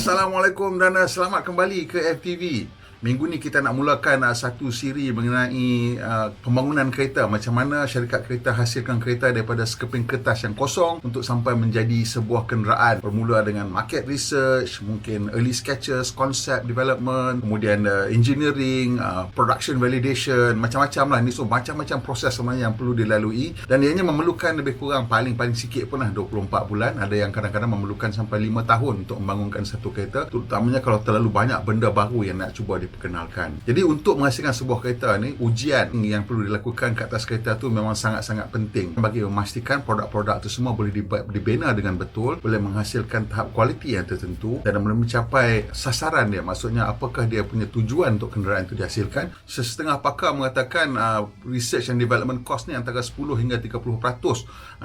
Assalamualaikum dan selamat kembali ke FTV. Minggu ni kita nak mulakan satu siri mengenai pembangunan kereta. Macam mana syarikat kereta hasilkan kereta daripada sekeping kertas yang kosong untuk sampai menjadi sebuah kenderaan. Bermula dengan market research, mungkin early sketches, concept development, kemudian engineering, production validation, macam-macam lah. Ni so macam-macam proses sebenarnya yang perlu dilalui. Dan ianya memerlukan lebih kurang paling sikit pun lah 24 bulan. Ada yang kadang-kadang memerlukan sampai 5 tahun untuk membangunkan satu kereta. Terutamanya kalau terlalu banyak benda baru yang nak cuba diperkenalkan. Jadi untuk menghasilkan sebuah kereta ni, ujian yang perlu dilakukan ke atas kereta tu memang sangat-sangat penting bagi memastikan produk-produk tu semua boleh dibina dengan betul, boleh menghasilkan tahap kualiti yang tertentu dan boleh mencapai sasaran dia. Maksudnya apakah dia punya tujuan untuk kenderaan itu dihasilkan. Setengah pakar mengatakan research and development cost ni antara 10 hingga 30%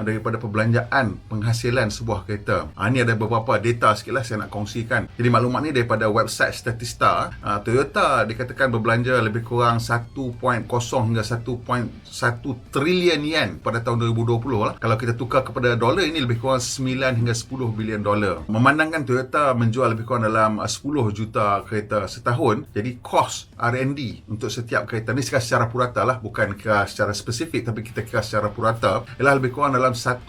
daripada perbelanjaan penghasilan sebuah kereta. Ini ada beberapa data sikit lah saya nak kongsikan. Jadi maklumat ni daripada website Statista. Toyota dikatakan berbelanja lebih kurang 1.0 hingga 1.1 trilion yen pada tahun 2020 lah. Kalau kita tukar kepada dolar, ini lebih kurang 9 hingga 10 bilion dolar. Memandangkan Toyota menjual lebih kurang dalam 10 juta kereta setahun, jadi kos R&D untuk setiap kereta ni secara purata lah, bukan kira secara spesifik, tapi kita kira secara purata, ialah lebih kurang dalam 1,000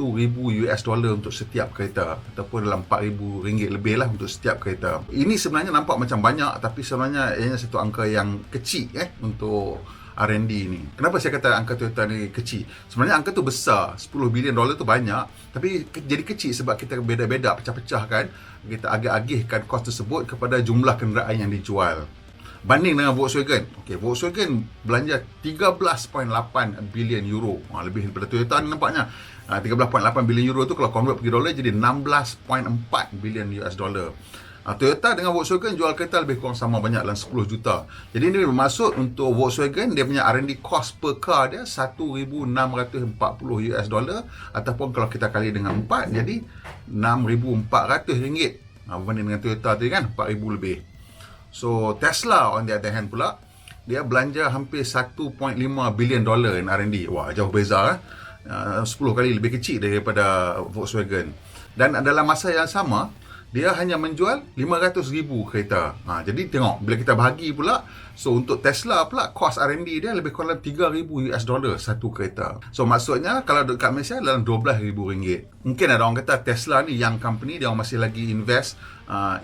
US dollar untuk setiap kereta, ataupun dalam 4,000 ringgit lebih lah untuk setiap kereta. Ini sebenarnya nampak macam banyak, tapi sebenarnya ianya satu angka yang kecil untuk R&D ni. Kenapa saya kata angka Toyota ni kecil? Sebenarnya angka tu besar, 10 bilion dolar tu banyak, tapi jadi kecil sebab kita beda-beda, pecah-pecah kan. Kita agih-agihkan kos tersebut kepada jumlah kenderaan yang dijual. Banding dengan Volkswagen. Volkswagen belanja 13.8 bilion euro. Lebih daripada Toyota ni nampaknya. 13.8 bilion euro tu kalau convert pergi dolar jadi 16.4 bilion US dollar. Toyota dengan Volkswagen jual kereta lebih kurang sama banyak dalam 10 juta. Jadi ini bermaksud untuk Volkswagen dia punya R&D cost per car dia 1,640 US dollar, ataupun kalau kita kali dengan 4 jadi 6,400 ringgit. Berbanding dengan Toyota tadi kan 4,000 lebih. So Tesla on the other hand pula, dia belanja hampir 1.5 bilion dolar in R&D. Wah, jauh beza 10 kali lebih kecil daripada Volkswagen. Dan dalam masa yang sama, dia hanya menjual 500,000 kereta. Jadi tengok, bila kita bahagi pula, so untuk Tesla pula, kos R&D dia lebih kurang 3,000 US dollar satu kereta. So maksudnya, kalau dekat Malaysia dalam 12,000 ringgit. Mungkin ada orang kata Tesla ni young company, dia masih lagi invest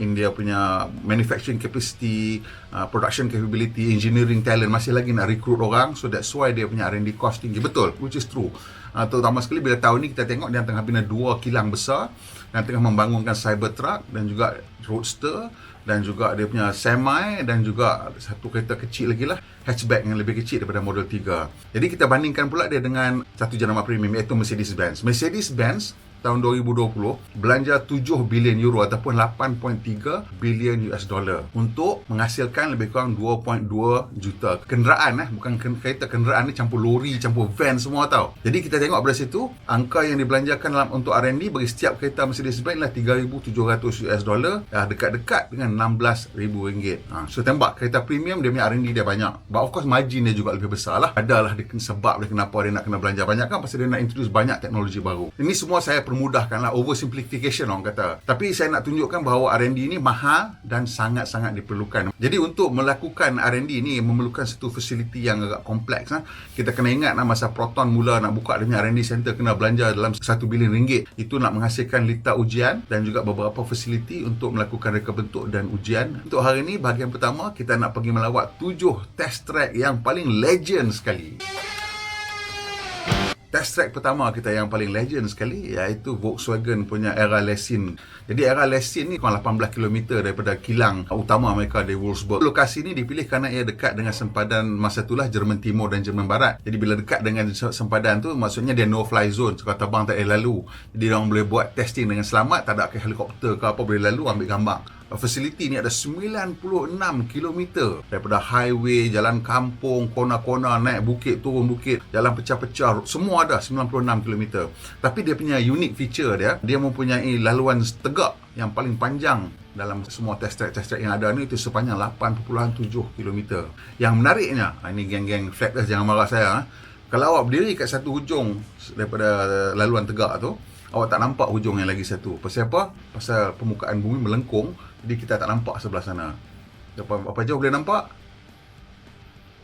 in dia punya manufacturing capacity, production capability, engineering talent, masih lagi nak recruit orang. So that's why dia punya R&D cost tinggi. Betul, which is true. Terutama sekali bila tahun ni kita tengok dia tengah bina 2 kilang besar dan tengah membangunkan Cybertruck dan juga Roadster dan juga dia punya Semi dan juga satu kereta kecil lagi lah, hatchback yang lebih kecil daripada Model 3. Jadi kita bandingkan pula dia dengan satu jenama premium iaitu Mercedes-Benz. Mercedes-Benz tahun 2020 belanja 7 bilion euro ataupun 8.3 bilion US dollar untuk menghasilkan lebih kurang 2.2 juta kenderaan, bukan kereta, kenderaan ni campur lori, campur van semua tau. Jadi kita tengok dari situ angka yang dibelanjakan dalam untuk R&D bagi setiap kereta Mercedes-Benz lah 3,700 US dollar, dekat-dekat dengan 16,000 ringgit. So tembak kereta premium dia punya R&D dia banyak, but of course margin dia juga lebih besar lah. Adalah sebab dia kenapa dia nak kena belanja banyak kan, pasal dia nak introduce banyak teknologi baru. Ini semua saya permudahkanlah, oversimplification orang kata. Tapi saya nak tunjukkan bahawa R&D ni mahal dan sangat-sangat diperlukan. Jadi untuk melakukan R&D ni memerlukan satu fasiliti yang agak kompleks. Kita kena ingat masa Proton mula nak buka dia punya R&D center kena belanja dalam 1 bilion ringgit. Itu nak menghasilkan lita ujian dan juga beberapa fasiliti untuk melakukan reka bentuk dan ujian. Untuk hari ini bahagian pertama kita nak pergi melawat 7 test track yang paling legend sekali. Test track pertama kita yang paling legend sekali iaitu Volkswagen punya era Lexin. Jadi era Lexin ni kurang 18 km daripada kilang utama mereka di Wolfsburg. Lokasi ni dipilih kerana ia dekat dengan sempadan masa itulah Jerman Timur dan Jerman Barat. Jadi bila dekat dengan sempadan tu maksudnya dia no fly zone, sekarang terbang tak boleh lalu. Jadi orang boleh buat testing dengan selamat, tak ada ke helikopter ke apa boleh lalu ambil gambar. Fasiliti ni ada 96 km daripada highway, jalan kampung, kona-kona, naik bukit, turun bukit, jalan pecah-pecah, semua ada 96 km. Tapi dia punya unique feature dia mempunyai laluan tegak yang paling panjang dalam semua test track yang ada ni, itu sepanjang 8.7 km. Yang menariknya, ini geng-geng flat earth jangan marah saya, kalau awak berdiri kat satu hujung daripada laluan tegak tu, awak tak nampak hujung yang lagi satu. Pasal apa? Pasal permukaan bumi melengkung, jadi kita tak nampak sebelah sana. Apa jauh boleh nampak?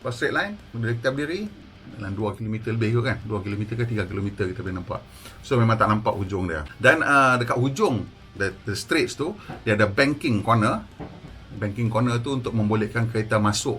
Pas straight line, bila kita berdiri dalam 2 km lebih kot kan, 2 km ke 3 km kita boleh nampak. So memang tak nampak hujung dia. Dan dekat hujung the straits tu, dia ada banking corner. Banking corner tu untuk membolehkan kereta masuk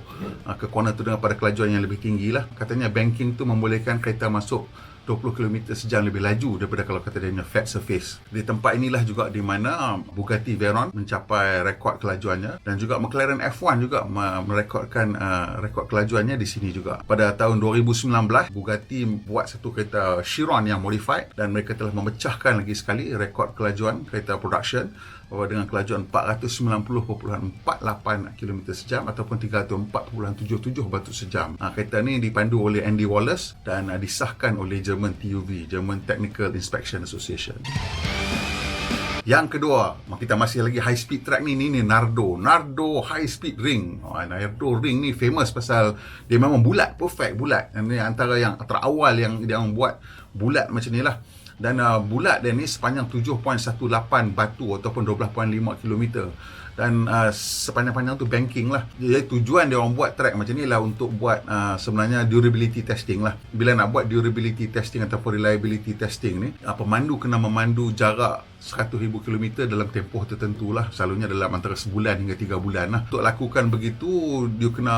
ke corner tu dengan pada kelajuan yang lebih tinggi lah. Katanya banking tu membolehkan kereta masuk 20 km sejam lebih laju daripada kalau kata dia punya flat surface. Di tempat inilah juga di mana Bugatti Veyron mencapai rekod kelajuannya, dan juga McLaren F1 juga merekodkan rekod kelajuannya di sini juga. Pada tahun 2019, Bugatti buat satu kereta Chiron yang modified, dan mereka telah memecahkan lagi sekali rekod kelajuan kereta production dengan kelajuan 490.48 km sejam ataupun 304.77 batu sejam. Kereta ni dipandu oleh Andy Wallace dan disahkan oleh German TÜV, German Technical Inspection Association. Yang kedua, kita masih lagi high speed track ni Nardo high speed ring. Nardo ring ni famous pasal dia memang bulat, perfect bulat. Ini antara yang terawal yang dia orang buat bulat macam ni lah. Dan bulat dia ni sepanjang 7.18 batu ataupun 12.5 km. Dan sepanjang-panjang tu banking lah. Jadi tujuan dia orang buat track macam ni lah untuk buat sebenarnya durability testing lah. Bila nak buat durability testing ataupun reliability testing ni, pemandu kena memandu jarak 100,000 km dalam tempoh tertentu lah. Selalunya dalam antara sebulan hingga 3 bulan lah. Untuk lakukan begitu, dia kena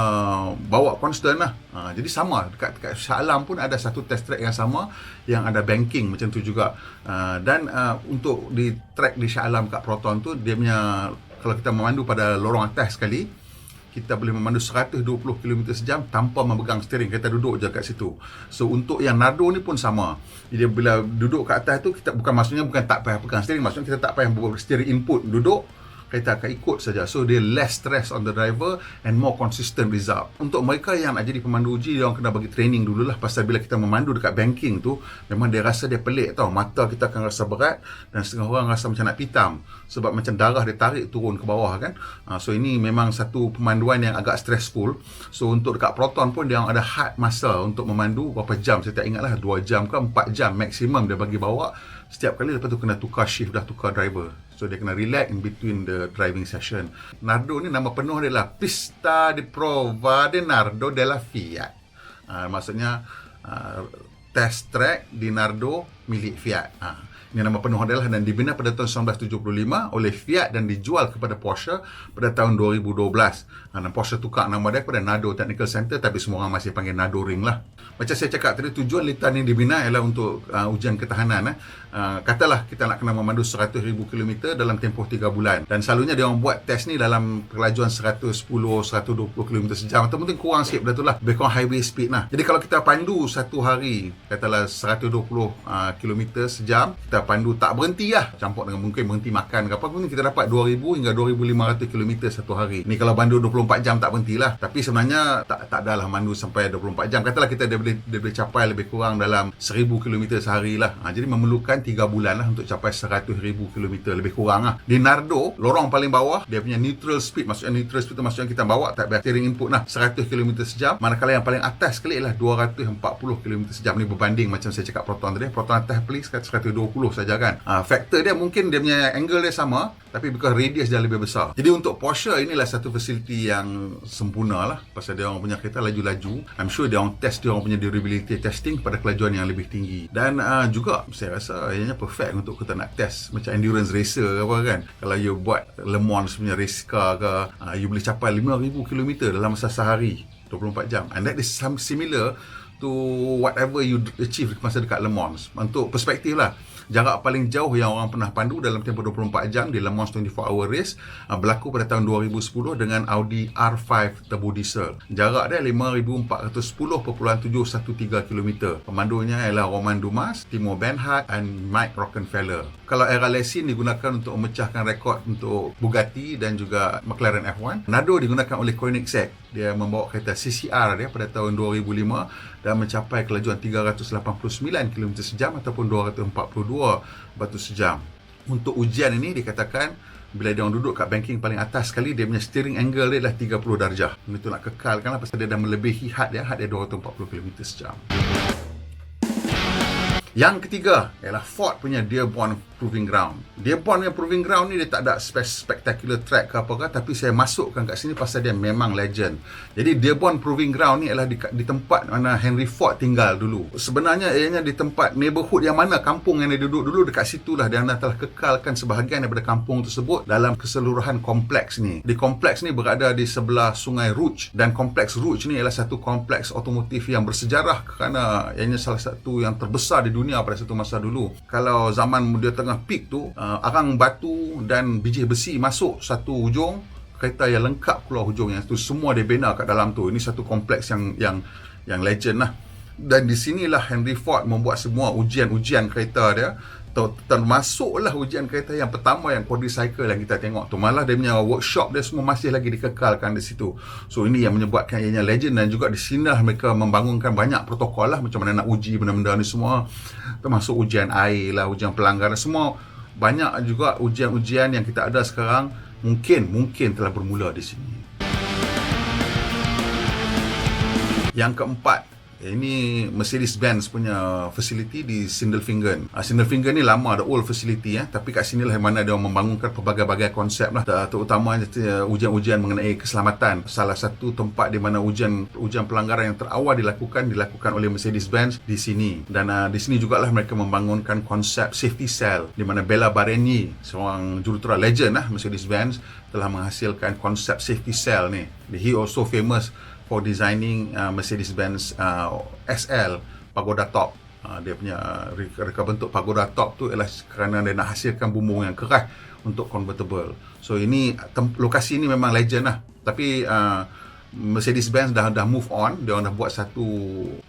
bawa constant lah. Jadi sama, dekat Shah Alam pun ada satu test track yang sama yang ada banking macam tu juga. Dan untuk di track di Shah Alam kat Proton tu, dia punya, kalau kita memandu pada lorong atas sekali, kita boleh memandu 120 km sejam tanpa memegang steering. Kita duduk je kat situ. So untuk yang Nardo ni pun sama. Dia bila duduk kat atas tu, kita maksudnya bukan tak payah pegang steering, maksudnya kita tak payah buat steering input, duduk, kereta akan ikut saja. So dia less stress on the driver and more consistent result. Untuk mereka yang nak jadi pemandu uji, dia orang kena bagi training dululah, pasal bila kita memandu dekat banking tu, memang dia rasa dia pelik tau. Mata kita akan rasa berat dan setengah orang rasa macam nak pitam sebab macam darah dia tarik turun ke bawah kan. So ini memang satu pemanduan yang agak stressful. So untuk dekat Proton pun dia orang ada hard masa untuk memandu berapa jam, saya tak ingat lah, 2 jam ke 4 jam maksimum dia bagi bawa setiap kali. Lepas tu kena tukar shift, dah tukar driver. So dia kena relax in between the driving session. Nardo ni nama penuh dia lah Pista di Prova di Nardo della Fiat. Maksudnya test track di Nardo milik Fiat. Ini nama penuh dia lah, dan dibina pada tahun 1975 oleh Fiat dan dijual kepada Porsche pada tahun 2012. Dan Porsche tukar nama dia kepada Nardo Technical Center, tapi semua orang masih panggil Nardo Ring lah. Macam saya cakap tadi, tujuan litar ni dibina ialah untuk ujian ketahanan. Katalah kita nak kena memandu 100,000 km dalam tempoh 3 bulan. Dan selalunya dia orang buat test ni dalam kelajuan 110-120 km sejam, atau mungkin kurang sikit pada tu lah, lebih kurang highway speed lah. Jadi kalau kita pandu satu hari, katalah 120 km sejam, kita pandu tak berhenti lah, campur dengan mungkin berhenti makan ke apa pun, kita dapat 2,000 hingga 2,500 km satu hari. Ni kalau pandu 24 jam tak berhenti lah. Tapi sebenarnya tak adalah mandu sampai 24 jam. Katalah kita dia boleh capai lebih kurang dalam 1,000 km sehari lah. Jadi memerlukan 3 bulan lah untuk capai 100,000 km lebih kurang lah. Di Nardo, lorong paling bawah, dia punya neutral speed. Maksudnya neutral speed tu maksudnya kita bawa tak payah steering input lah, 100 km sejam. Manakala yang paling atas sekali ialah 240 km sejam. Ni berbanding macam saya cakap Proton tadi. Proton atas please 120 saja kan. Faktor dia mungkin dia punya angle dia sama, tapi because radius dia lebih besar. Jadi untuk Porsche, inilah satu fasiliti yang sempurna lah, pasal dia orang punya kereta laju-laju. I'm sure dia orang test dia orang punya durability testing pada kelajuan yang lebih tinggi. Dan juga saya rasa ianya perfect untuk kita nak test macam endurance racer ke apa kan. Kalau you buat Le Mans punya race car ke, you boleh capai 5,000 km dalam masa sehari, 24 jam. And that is similar to whatever you achieve masa dekat Le Mans. Untuk perspektif lah, jarak paling jauh yang orang pernah pandu dalam tempoh 24 jam di Le Mans 24 Hour Race berlaku pada tahun 2010 dengan Audi R5 Turbo Diesel. Jarak dia 5,410.713 km. Pemandunya ialah Romain Dumas, Timo Bernhard dan Mike Rockenfeller. Kalau era lesin digunakan untuk memecahkan rekod untuk Bugatti dan juga McLaren F1. Nardo digunakan oleh Koenigsegg. Dia membawa kereta CCR dia pada tahun 2005 dan mencapai kelajuan 389 km sejam ataupun 242 batu sejam. Untuk ujian ini dikatakan bila dia orang duduk kat banking paling atas sekali, dia punya steering angle dia adalah 30 darjah. Itu nak kekalkan lah pasal dia dah melebihi had dia 240 km sejam. Yang ketiga ialah Ford punya Dearborn Proving Ground. Dearborn punya Proving Ground ni dia tak ada spectacular track ke apakah, tapi saya masukkan kat sini pasal dia memang legend. Jadi Dearborn Proving Ground ni ialah di tempat mana Henry Ford tinggal dulu. Sebenarnya ianya di tempat neighborhood yang mana kampung yang dia duduk dulu, dekat situlah dia telah kekalkan sebahagian daripada kampung tersebut dalam keseluruhan kompleks ni. Di kompleks ni berada di sebelah Sungai Rouge, dan kompleks Rouge ni ialah satu kompleks otomotif yang bersejarah kerana ianya salah satu yang terbesar di dunia pada satu masa dulu. Kalau zaman dia tengah peak tu, arang batu dan biji besi masuk satu hujung, kereta yang lengkap keluar hujung yang tu, semua dia bina kat dalam tu. Ini satu kompleks yang legend lah. Dan di sinilah Henry Ford membuat semua ujian kereta dia, termasuklah ujian kereta yang pertama yang quadricycle yang kita tengok tu. Malah dia punya workshop dia semua masih lagi dikekalkan di situ. So ini yang menyebabkan ianya legend, dan juga di sinilah mereka membangunkan banyak protokol lah, macam mana nak uji benda-benda ni semua, termasuk ujian air lah, ujian pelanggaran semua. Banyak juga ujian-ujian yang kita ada sekarang mungkin telah bermula di sini. Yang keempat, ini Mercedes-Benz punya facility di Sindelfingen. Sindelfingen ni lama, ada old facility tapi kat sinilah mana dia membangunkan pelbagai-bagai konsep lah, terutama ujian-ujian mengenai keselamatan. Salah satu tempat di mana ujian pelanggaran yang terawal dilakukan oleh Mercedes-Benz di sini. Dan di sini jugalah mereka membangunkan konsep safety cell, di mana Bella Barenyi, seorang jurutera legend Mercedes-Benz, telah menghasilkan konsep safety cell ni. He also famous for designing Mercedes-Benz SL Pagoda Top. Dia punya reka bentuk Pagoda Top tu ialah kerana dia nak hasilkan bumbung yang keras untuk convertible. So ini lokasi ni memang legend lah. Tapi Mercedes-Benz dah move on. Dia dah buat satu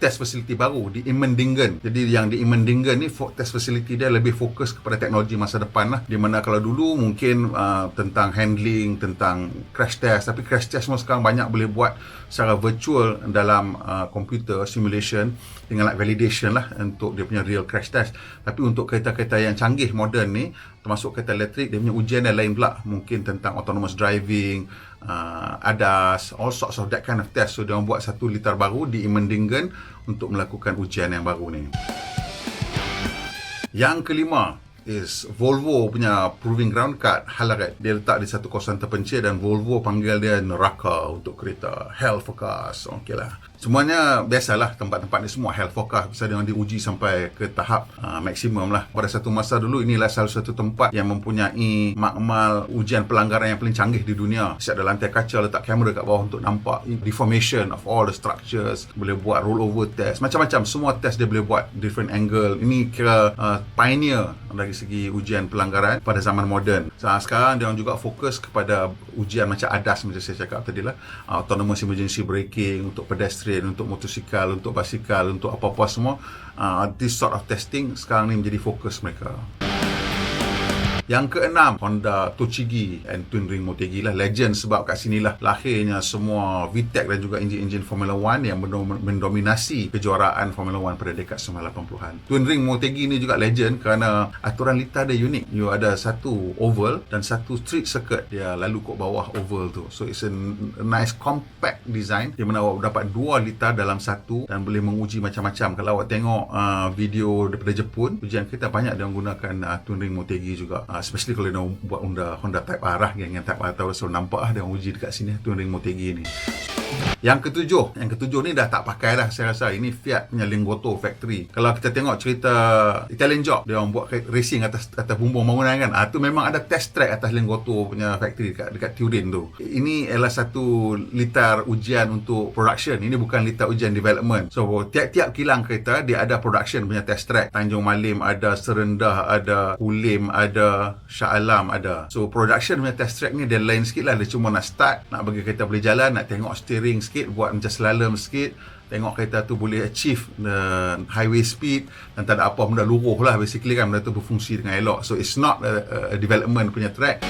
test facility baru di Immendingen. Jadi yang di Immendingen ni test facility dia lebih fokus kepada teknologi masa depan lah. Di mana kalau dulu mungkin tentang handling, tentang crash test, tapi crash test semua sekarang banyak boleh buat secara virtual dalam komputer simulation dengan validation lah untuk dia punya real crash test. Tapi untuk kereta-kereta yang canggih moden ni, termasuk kereta elektrik, dia punya ujian yang lain pula, mungkin tentang autonomous driving, ADAS, all sorts of that kind of test. So dia buat satu litar baru di Immendingen untuk melakukan ujian yang baru ni. Yang kelima is Volvo punya proving ground kat Halaret. Dia letak di satu kawasan terpencil dan Volvo panggil dia neraka untuk kereta, hell for cars. Okey lah. Semuanya biasalah, tempat-tempat ni semua hell for cars, pasal dia diuji sampai ke tahap maksimum lah. Pada satu masa dulu, inilah salah satu tempat yang mempunyai makmal ujian pelanggaran yang paling canggih di dunia. Siap ada lantai kaca, letak kamera kat bawah untuk nampak deformation of all the structures. Boleh buat rollover test, macam-macam. Semua test dia boleh buat different angle. Ini kira pioneer dari segi ujian pelanggaran pada zaman moden. Sekarang dia juga fokus kepada ujian macam ADAS, macam saya cakap tadi lah, autonomous emergency braking untuk pedestrian, untuk motosikal, untuk basikal, untuk apa-apa semua. This sort of testing sekarang ni menjadi fokus mereka. Yang keenam, Honda Tochigi and Twin Ring Motegi lah. Legend sebab kat sinilah lahirnya semua VTEC dan juga enjin-enjin Formula 1 yang mendominasi kejuaraan Formula 1 pada dekad 1980-an. Twin Ring Motegi ni juga legend kerana aturan litar dia unik. You ada satu oval dan satu street circuit. Dia lalu kat bawah oval tu. So it's a nice compact design di mana awak dapat dua litar dalam satu dan boleh menguji macam-macam. Kalau awak tengok video daripada Jepun, ujian kita banyak dia menggunakan Twin Ring Motegi juga. Especially kalau dia buat Honda Type R lah, yang Type R tahu selalu nampak dia uji dekat sini Twin Ring Motegi ni. Yang ketujuh ni dah tak pakai dah saya rasa. Ini Fiat punya Lingotto factory. Kalau kita tengok cerita Italian Job, dia orang buat racing atas bumbung bangunan kan. Tu memang ada test track atas Lingotto punya factory dekat Turin tu. Ini adalah satu litar ujian untuk production. Ini bukan litar ujian development. So tiap-tiap kilang kereta dia ada production punya test track. Tanjung Malim ada, Serendah ada, Kulim ada, Shah Alam ada. So production punya test track ni dia lain sikit lah. Dia cuma nak start, nak bagi kereta boleh jalan, nak tengok steering sikit, buat macam slalom sikit, tengok kereta tu boleh achieve the highway speed dan tak ada apa benda luruh lah, basically kan, benda tu berfungsi dengan elok. So it's not a development punya track.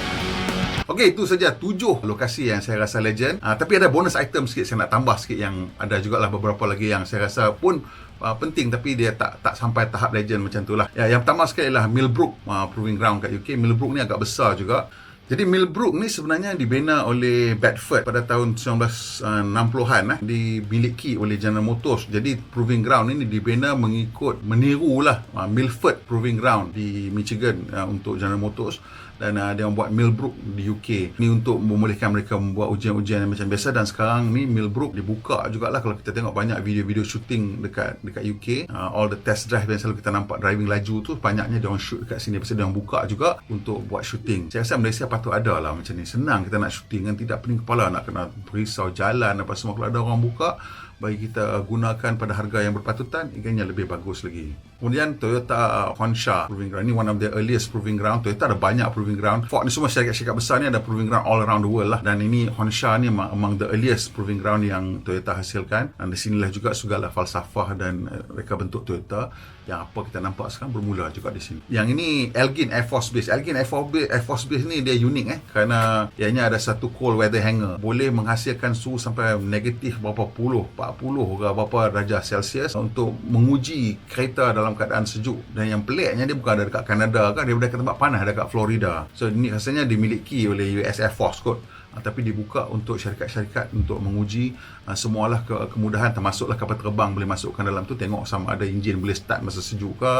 Okey, itu saja 7 lokasi yang saya rasa legend. Tapi ada bonus item sikit, saya nak tambah sikit yang ada jugalah beberapa lagi yang saya rasa pun penting, tapi dia tak sampai tahap legend macam tu lah. Yang pertama sekali ialah Millbrook Proving Ground kat UK. Millbrook ni agak besar juga. Jadi Millbrook ni sebenarnya dibina oleh Bedford pada tahun 1960-an, dimiliki oleh General Motors. Jadi Proving Ground ini dibina menirulah Milford Proving Ground di Michigan untuk General Motors, dan dia buat Millbrook di UK. Ni untuk membolehkan mereka membuat ujian-ujian yang macam biasa. Dan sekarang ni Millbrook dibuka jugalah. Kalau kita tengok banyak video-video shooting dekat UK, all the test drive yang selalu kita nampak driving laju tu, banyaknya dia orang shoot dekat sini. Pasal dia orang buka juga untuk buat shooting. Saya rasa Malaysia patut ada lah macam ni. Senang kita nak shooting kan, tidak pening kepala nak kena berisau jalan apa semua. Kalau ada orang buka, bagi kita gunakan pada harga yang berpatutan, ikannya lebih bagus lagi. Kemudian Toyota Honsha Proving Ground, ini one of the earliest Proving Ground. Toyota ada banyak Proving Ground. Ford ni semua syarikat-syarikat besar ni ada Proving Ground all around the world lah. Dan ini Honsha ni among the earliest Proving Ground yang Toyota hasilkan. Dan di sinilah juga segala falsafah dan reka bentuk Toyota yang apa kita nampak sekarang bermula juga di sini. Yang ini Elgin Air Force Base. Elgin Air Force Base ni dia unik kerana ianya ada satu cold weather hangar. Boleh menghasilkan suhu sampai negatif berapa puluh, 40 ke berapa darjah Celsius untuk menguji kereta dalam keadaan sejuk. Dan yang peliknya dia bukan ada dekat Kanada kan, dia berada dekat tempat panas dekat Florida. So ini rasanya dimiliki oleh US Air Force kot. Tapi dibuka untuk syarikat-syarikat untuk menguji semualah kemudahan, termasuklah kapal terbang boleh masukkan dalam tu, tengok sama ada enjin boleh start masa sejuk ke,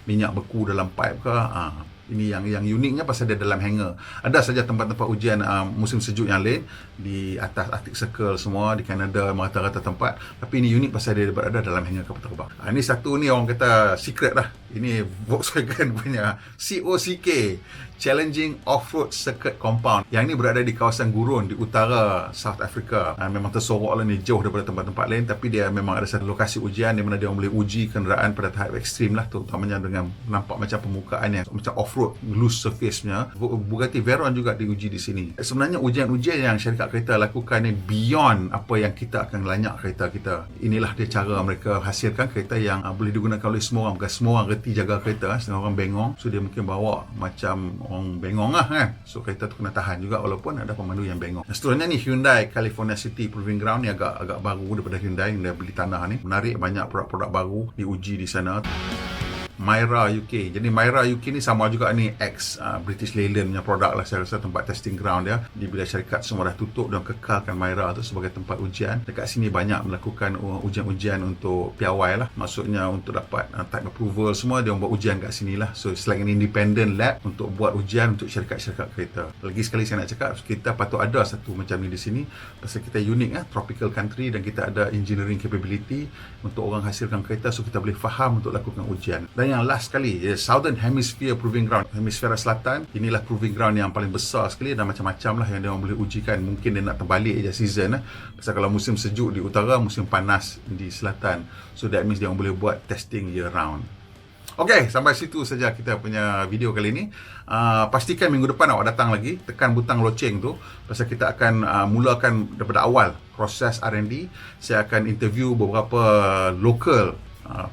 minyak beku dalam pipe ke. Ini yang uniknya pasal dia dalam hangar. Ada saja tempat-tempat ujian musim sejuk yang lain di atas Arctic Circle semua di Kanada, rata-rata tempat, tapi ini unik pasal dia berada dalam hangar kapal terbang. Ini satu ni orang kata secret lah. Ini Volkswagen punya COCK, Challenging Off-Road Circuit Compound. Yang ini berada di kawasan gurun di utara South Africa. Memang tersorok lah ni, jauh daripada tempat-tempat lain, tapi dia memang ada satu lokasi ujian di mana dia boleh uji kenderaan pada tahap ekstrim lah, terutamanya dengan nampak macam permukaan yang macam off-road, loose surface nya. Bugatti Veyron juga diuji di sini. Sebenarnya ujian-ujian yang syarikat kereta lakukan ni beyond apa yang kita akan lanyak kereta kita. Inilah dia cara mereka hasilkan kereta yang boleh digunakan oleh semua orang. Bukan semua orang reti jaga kereta, setengah orang bengong, so dia mungkin bawa macam orang bengong lah kan. So kereta tu kena tahan juga walaupun ada pemandu yang bengong. Seterusnya ni Hyundai California City Proving Ground ni agak baru daripada Hyundai yang dia beli tanah ni. Menarik, banyak produk-produk baru diuji di sana. Myra UK. Jadi Myra UK ni sama juga ni ex British Leyland punya produk lah, saya rasa tempat testing ground dia. Di bila syarikat semua dah tutup dan kekalkan Myra tu sebagai tempat ujian. Dekat sini banyak melakukan ujian-ujian untuk piawai lah. Maksudnya untuk dapat type approval semua, dia buat ujian kat sini lah. So selain independent lab untuk buat ujian untuk syarikat-syarikat kereta. Lagi sekali saya nak cakap, kita patut ada satu macam ni di sini pasal kita unik tropical country, dan kita ada engineering capability untuk orang hasilkan kereta, so kita boleh faham untuk lakukan ujian. Dan yang last sekali, Southern Hemisphere Proving Ground, Hemisfera Selatan. Inilah Proving Ground yang paling besar sekali, dan macam-macam lah yang dia orang boleh ujikan. Mungkin dia nak terbalik je season pasal kalau musim sejuk di utara, musim panas di selatan. So that means dia orang boleh buat testing year round. Okey, sampai situ saja kita punya video kali ini. Pastikan minggu depan awak datang lagi, tekan butang loceng tu, pasal kita akan mulakan daripada awal proses R&D. Saya akan interview beberapa local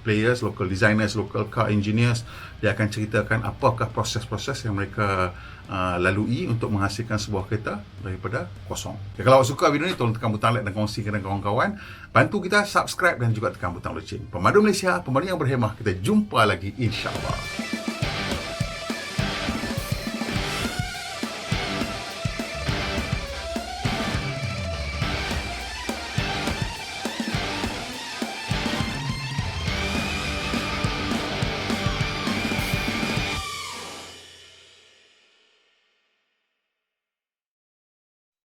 players, local designers, local car engineers. Dia akan ceritakan apakah proses-proses yang mereka lalui untuk menghasilkan sebuah kereta daripada kosong. Okay, kalau awak suka video ni, tolong tekan butang like dan kongsikan dengan kawan-kawan. Bantu kita subscribe dan juga tekan butang loceng. Pemandu Malaysia, pemandu yang berhemah. Kita jumpa lagi insya-Allah.